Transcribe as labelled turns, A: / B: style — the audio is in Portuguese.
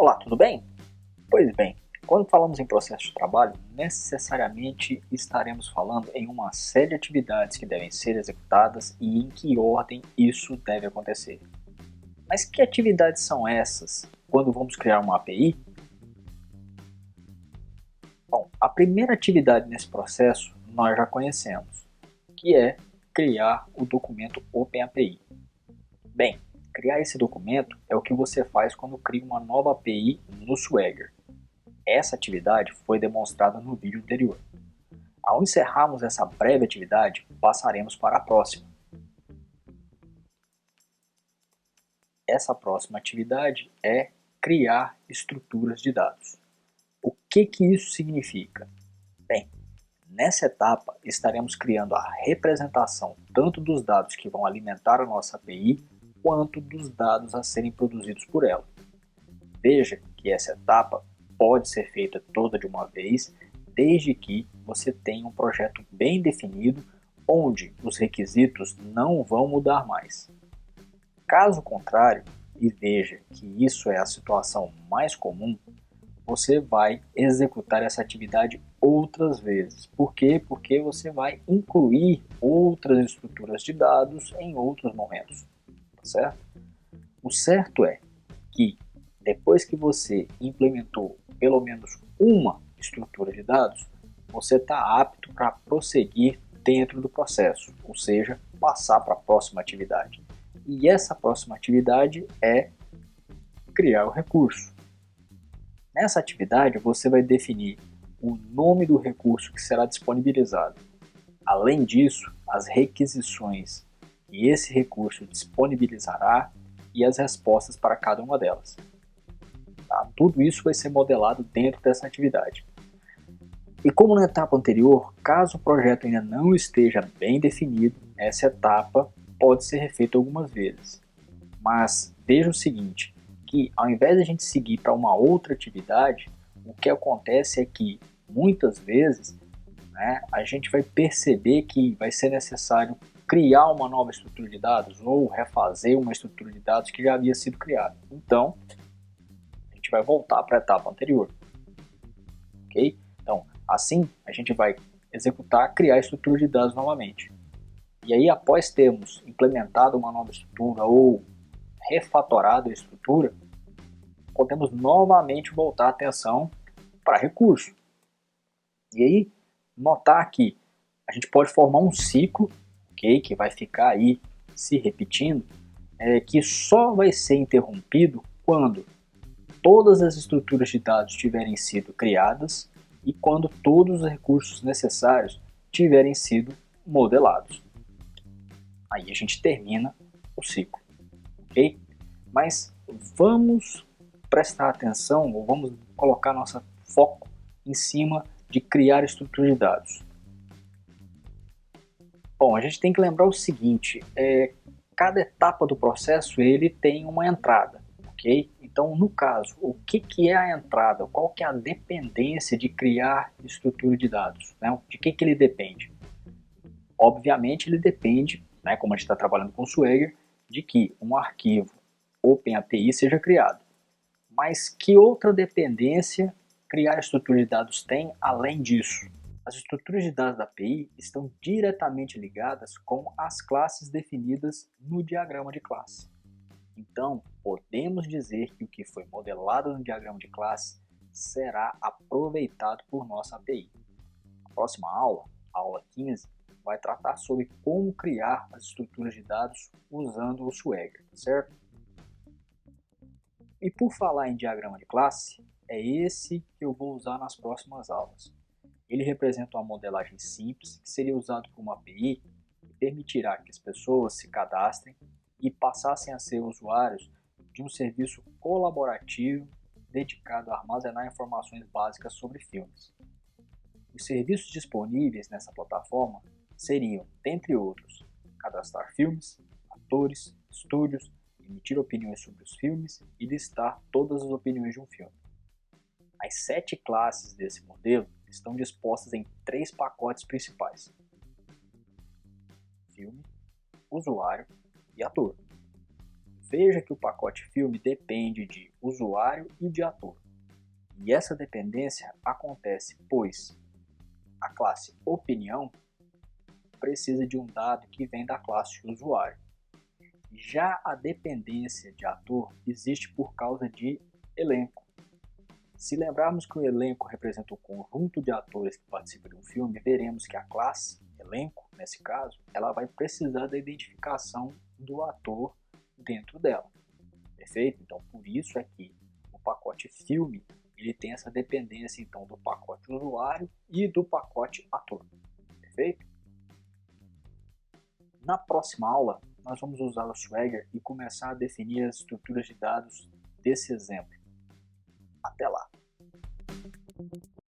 A: Olá, tudo bem? Pois bem, quando falamos em processo de trabalho, necessariamente estaremos falando em uma série de atividades que devem ser executadas e em que ordem isso deve acontecer. Mas que atividades são essas quando vamos criar uma API? Bom, a primeira atividade nesse processo nós já conhecemos, que é criar o documento OpenAPI. Bem, criar esse documento é o que você faz quando cria uma nova API no Swagger. Essa atividade foi demonstrada no vídeo anterior. Ao encerrarmos essa breve atividade, passaremos para a próxima. Essa próxima atividade é criar estruturas de dados. O que isso significa? Bem, nessa etapa estaremos criando a representação tanto dos dados que vão alimentar a nossa API, quanto dos dados a serem produzidos por ela. Veja que essa etapa pode ser feita toda de uma vez, desde que você tenha um projeto bem definido, onde os requisitos não vão mudar mais. Caso contrário, e veja que isso é a situação mais comum, você vai executar essa atividade outras vezes. Por quê? Porque você vai incluir outras estruturas de dados em outros momentos, tá certo? O certo é que depois que você implementou pelo menos uma estrutura de dados, você está apto para prosseguir dentro do processo, ou seja, passar para a próxima atividade. E essa próxima atividade é criar o recurso. Nessa atividade, você vai definir o nome do recurso que será disponibilizado. Além disso, as requisições que esse recurso disponibilizará e as respostas para cada uma delas. Tá? Tudo isso vai ser modelado dentro dessa atividade. E como na etapa anterior, caso o projeto ainda não esteja bem definido, essa etapa pode ser refeita algumas vezes. Mas veja o seguinte, que ao invés de a gente seguir para uma outra atividade, o que acontece é que muitas vezes a gente vai perceber que vai ser necessário criar uma nova estrutura de dados ou refazer uma estrutura de dados que já havia sido criada. Então, a gente vai voltar para a etapa anterior. Ok? Então, assim, a gente vai executar, criar a estrutura de dados novamente. E aí, após termos implementado uma nova estrutura ou refatorado a estrutura, podemos novamente voltar a atenção para recurso. E aí, notar que a gente pode formar um ciclo, okay, que vai ficar aí se repetindo, que só vai ser interrompido quando todas as estruturas de dados tiverem sido criadas e quando todos os recursos necessários tiverem sido modelados. Aí a gente termina o ciclo, ok? Mas vamos prestar atenção, ou vamos colocar nosso foco em cima de criar estrutura de dados. Bom, a gente tem que lembrar o seguinte, cada etapa do processo ele tem uma entrada, ok? Então, no caso, o que é a entrada? Qual que é a dependência de criar estrutura de dados? Né? De que ele depende? Obviamente, ele depende, como a gente está trabalhando com o Swagger, de que um arquivo OpenAPI seja criado. Mas que outra dependência criar estrutura de dados tem além disso? As estruturas de dados da API estão diretamente ligadas com as classes definidas no diagrama de classe. Então, podemos dizer que o que foi modelado no diagrama de classe será aproveitado por nossa API. A próxima aula, a aula 15, vai tratar sobre como criar as estruturas de dados usando o Swagger, certo? E por falar em diagrama de classe, é esse que eu vou usar nas próximas aulas. Ele representa uma modelagem simples que seria usado por uma API e permitirá que as pessoas se cadastrem e passassem a ser usuários de um serviço colaborativo dedicado a armazenar informações básicas sobre filmes. Os serviços disponíveis nessa plataforma seriam, dentre outros, cadastrar filmes, atores, estúdios, emitir opiniões sobre os filmes e listar todas as opiniões de um filme. As 7 classes desse modelo estão dispostas em 3 pacotes principais: filme, usuário e ator. Veja que o pacote filme depende de usuário e de ator. E essa dependência acontece pois a classe opinião precisa de um dado que vem da classe usuário. Já a dependência de ator existe por causa de elenco. Se lembrarmos que o elenco representa o conjunto de atores que participam de um filme, veremos que a classe elenco, nesse caso, ela vai precisar da identificação do ator dentro dela. Perfeito? Então, por isso é que o pacote filme ele tem essa dependência então do pacote usuário e do pacote ator. Perfeito? Na próxima aula, nós vamos usar o Swagger e começar a definir as estruturas de dados desse exemplo. Até lá!